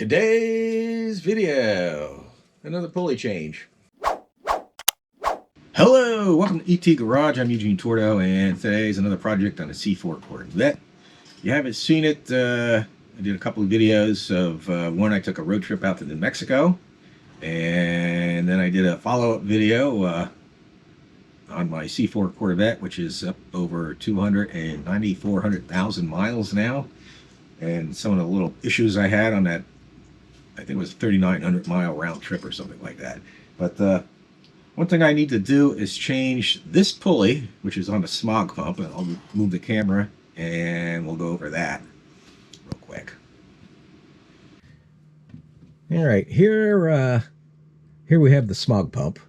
Today's video, another pulley change. Hello, welcome to ET Garage. I'm Eugene Tordo, and today's another project on a C4 Corvette. If you haven't seen it, I did a couple of videos of one. I took a road trip out to New Mexico, and then I did a follow-up video on my C4 Corvette, which is up over 400,000 miles now, and some of the little issues I had on that. I think it was a 3,900 mile round trip or something like that. But one thing I need to do is change this pulley, which is on the smog pump. And I'll move the camera and we'll go over that real quick. All right, here we have the smog pump.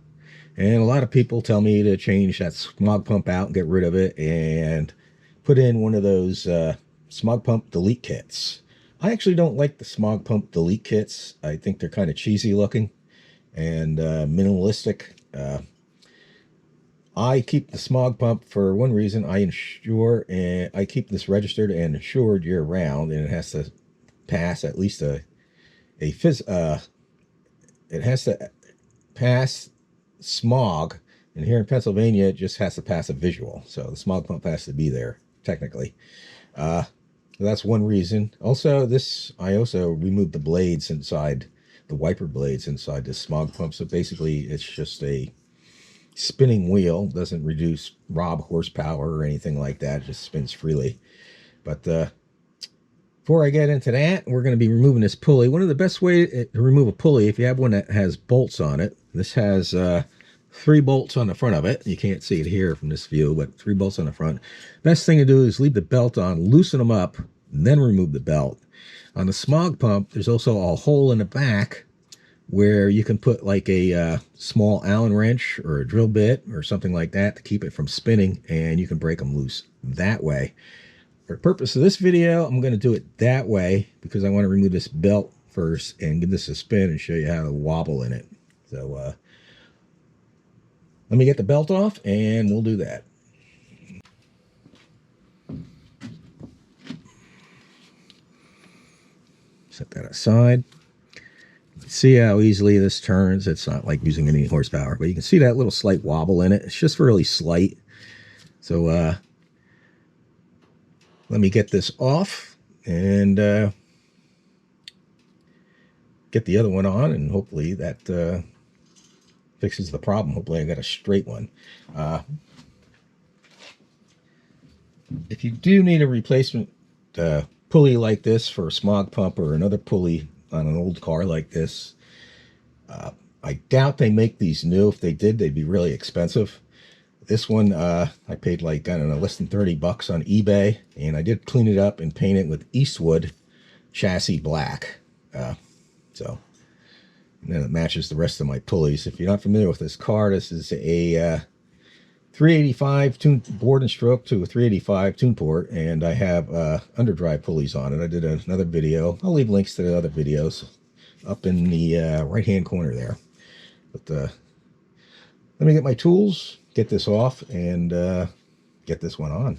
And a lot of people tell me to change that smog pump out and get rid of it and put in one of those smog pump delete kits. I actually don't like the smog pump delete kits. I think they're kind of cheesy looking and minimalistic. I keep the smog pump for one reason. I keep this registered and insured year round, and it has to pass at least it has to pass smog, and here in Pennsylvania it just has to pass a visual, so the smog pump has to be there technically. That's one reason. Also, I also removed the blades inside, the wiper blades inside the smog pump. So basically, it's just a spinning wheel. Doesn't rob horsepower or anything like that. It just spins freely. But before I get into that, we're going to be removing this pulley. One of the best ways to remove a pulley, if you have one that has bolts on it, this has 3 bolts on the front of it. You can't see it here from this view, but 3 bolts on the front. Best thing to do is leave the belt on, loosen them up, and then remove the belt. On the smog pump, there's also a hole in the back where you can put like a small Allen wrench or a drill bit or something like that to keep it from spinning, and you can break them loose that way. For the purpose of this video, I'm going to do it that way because I want to remove this belt first and give this a spin and show you how to wobble in it. So let me get the belt off and we'll do that. Set that aside. See how easily this turns. It's not like using any horsepower, but you can see that little slight wobble in it. It's just really slight. So let me get this off and get the other one on, and hopefully that fixes the problem. Hopefully I got a straight one. If you do need a replacement pulley like this for a smog pump or another pulley on an old car like this, I doubt they make these new. If they did, they'd be really expensive. This one I paid like, I don't know, less than 30 bucks on eBay, and I did clean it up and paint it with Eastwood chassis black. And then it matches the rest of my pulleys. If you're not familiar with this car, this is a 385 board and stroke to a 385 tune port, and I have underdrive pulleys on it. I did another video. I'll leave links to the other videos up in the right hand corner there. But let me get my tools, get this off, and get this one on.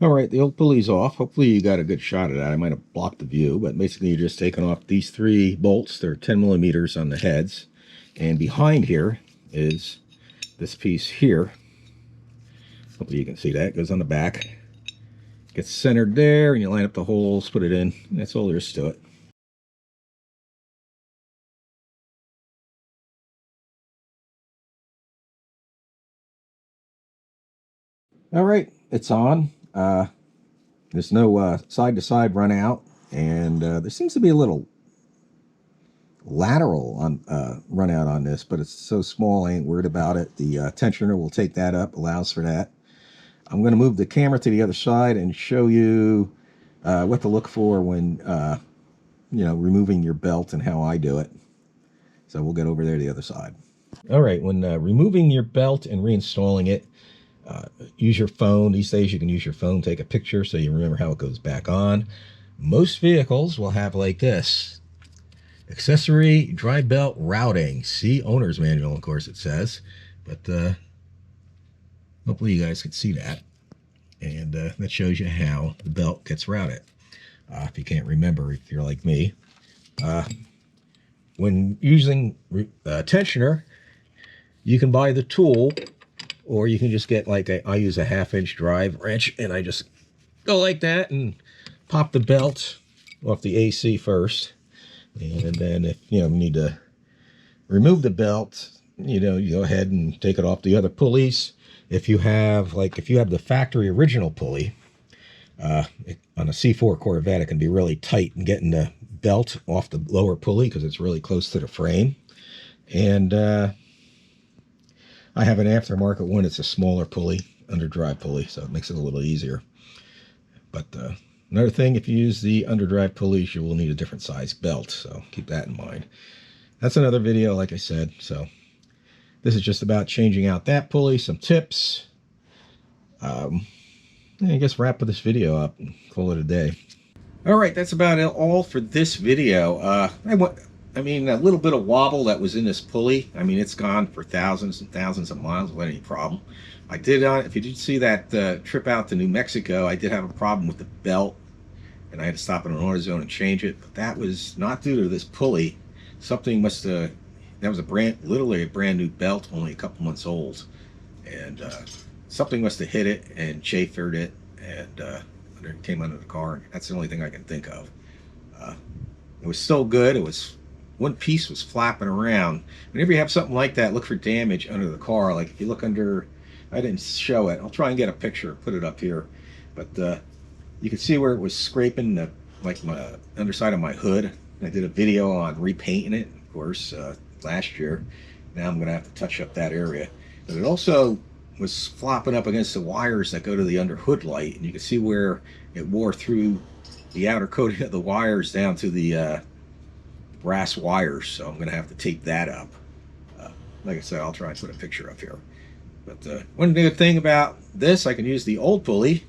All right, the old pulley's off. Hopefully you got a good shot of that. I might have blocked the view, but basically you're just taking off these 3 bolts. They're 10 millimeters on the heads. And behind here is this piece here. Hopefully you can see that. It goes on the back. Gets centered there, and you line up the holes, put it in. And that's all there is to it. All right, it's on. There's no side-to-side run out, and there seems to be a little lateral on run out on this, but it's so small I ain't worried about it. The tensioner will take that up, allows for that. I'm going to move the camera to the other side and show you what to look for when removing your belt and how I do it. So we'll get over there to the other side. All right, when removing your belt and reinstalling it, Use your phone. These days you can use your phone, take a picture so you remember how it goes back on. Most vehicles will have like this. Accessory dry belt routing. See owner's manual, of course it says. But hopefully you guys can see that. And that shows you how the belt gets routed. If you can't remember, if you're like me. When using tensioner, you can buy the tool, or you can just get like I use a 1/2-inch drive wrench, and I just go like that and pop the belt off the AC first. And then if you need to remove the belt, you go ahead and take it off the other pulleys. If you have the factory original pulley, on a C4 Corvette, it can be really tight in getting the belt off the lower pulley because it's really close to the frame. And I have an aftermarket one. It's a smaller pulley, underdrive pulley, so it makes it a little easier. But another thing, if you use the underdrive pulleys, you will need a different size belt, so keep that in mind. That's another video, like I said. So this is just about changing out that pulley, some tips. I guess wrap this video up and call it a day. All right, that's about all for this video. I mean, a little bit of wobble that was in this pulley. I mean, it's gone for thousands and thousands of miles without any problem. I did, if you did see that trip out to New Mexico, I did have a problem with the belt, and I had to stop at an AutoZone and change it. But that was not due to this pulley. Something must have. That was literally a brand new belt, only a couple months old, and something must have hit it and chaffered it, and it came under the car. That's the only thing I can think of. It was still good. It was one piece was flapping around. Whenever you have something like that, look for damage under the car. Like if you look under, I didn't show it. I'll try and get a picture, put it up here. But you can see where it was scraping like my underside of my hood. I did a video on repainting it, of course, last year. Now I'm going to have to touch up that area. But it also was flopping up against the wires that go to the under hood light, and you can see where it wore through the outer coating of the wires down to the brass wires. So I'm going to have to tape that up. Like I said, I'll try and put a picture up here. But one good thing about this, I can use the old pulley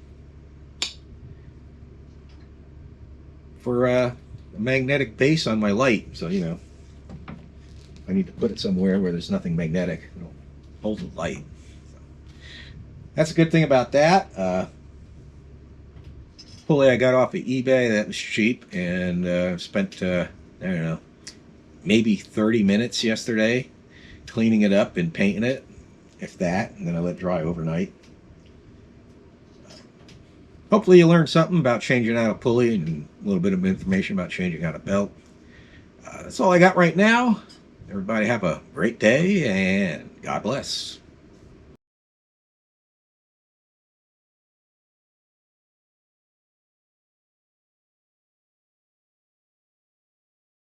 for a magnetic base on my light. So I need to put it somewhere where there's nothing magnetic. It'll hold the light. That's a good thing about that. Pulley I got off of eBay. That was cheap, and spent I don't know, maybe 30 minutes yesterday cleaning it up and painting it, if that, and then I let it dry overnight. Hopefully you learned something about changing out a pulley and a little bit of information about changing out a belt. That's all I got right now. Everybody have a great day, and God bless.